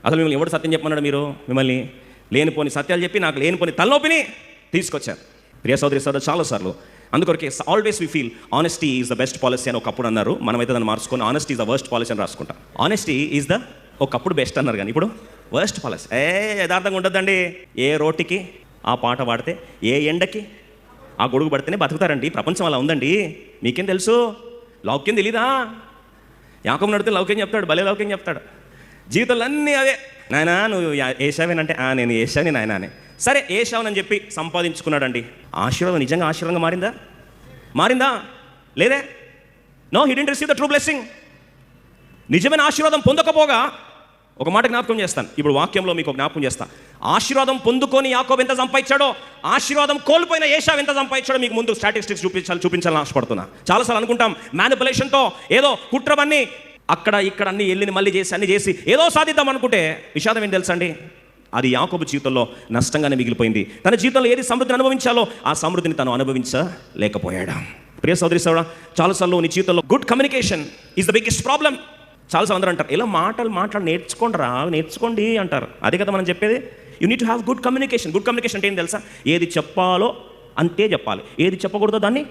అసలు మిమ్మల్ని ఎవడు సత్యం చెప్పమన్నాడు? మీరు మిమ్మల్ని లేనిపోని సత్యాలు చెప్పి నాకు లేనిపోని తలనొప్పిని తీసుకొచ్చారు. ప్రియ సోదరి సోదరు, చాలాసార్లు అందుకొరకే always we feel honesty is the best policy అని ఒకప్పుడు అన్నారు. మనమైతే దాన్ని మార్చుకొని honesty is the worst policy అని రాసుకుంటాం. ఆనెస్టీ ఈజ్ ద ఒకప్పుడు బెస్ట్ అన్నారు, కానీ ఇప్పుడు వర్స్ట్ పాలసీ. యథార్థంగా ఉండొద్దండి. ఏ రోటికి ఆ పాట పాడితే, ఏ ఎండకి ఆ గొడుగు పడితేనే బతుకుతారండి. ప్రపంచం అలా ఉందండి. మీకేం తెలుసు? లౌక్యం తెలీదా? యాకోబుని అడిగితే లౌక్యం చెప్తాడు, భలే లౌక్యం చెప్తాడు. జీవితంలో అన్నీ అవే. నాయనా నువ్వు ఏశావేనంటే నేను ఏశాని నాయన అని. సరే ఏశావనని చెప్పి సంపాదించుకున్నాడండి. ఆశీర్వాదం నిజంగా ఆశీర్వాదంగా మారిందా? లేదే. No, he didn't receive the true blessing. నిజమైన ఆశీర్వాదం పొందకపోగా ఒక మాట జ్ఞాపకం చేస్తాను. ఇప్పుడు వాక్యంలో మీకు జ్ఞాపకం చేస్తాను. ఆశీర్వాదం పొందుకొని యాకోబు ఎంత సంపాదించాడో, ఆశీర్వాదం కోల్పోయిన ఏశావు ఎంత సంపాదించాడో మీకు ముందు స్టాటిస్టిక్స్ చూపించాలని ఆశపడుతున్నా. చాలాసార్లు అనుకుంటాం మ్యానిపులేషన్తో ఏదో కుట్రవన్నీ అక్కడ ఇక్కడ అన్ని మళ్ళీ చేసి ఏదో సాధిద్దాం అనుకుంటే విషాదం ఏంటి తెలుసా అండి? అది యాకోబు జీవితంలో నష్టంగానే మిగిలిపోయింది. తన జీవితంలో ఏది సమృద్ధిని అనుభవించాలో ఆ సమృద్ధిని తను అనుభవించలేకపోయాడు. ప్రియ సోదరి సోదరా, చాలాసార్లు నీ జీవితంలో good communication is the biggest problem. చాలాసార్లు అందరూ అంటారు, ఇలా మాటలు నేర్చుకోండి అంటారు. అదే కదా మనం చెప్పేది. You need to have good communication. Good communication అంటే ఏం తెలుసా? ఏది చెప్పాలో అంతే చెప్పాలి, ఏది చెప్పకూడదో దాన్ని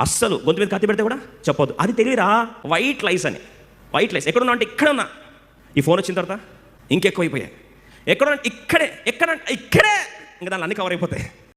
అస్సలు గొంతు మీద కత్తి పెడితే కూడా చెప్పొద్దు. అది తెలియరా? వైట్ లైస్ అని. వైట్ లైస్ ఎక్కడున్నా అంటే ఇక్కడున్నా. ఈ ఫోన్ వచ్చిన తర్వాత ఇంకెక్కువైపోయాయి. ఎక్కడున్నా ఇక్కడే ఇంకా దాన్ని అన్ని కవర్ అయిపోతాయి.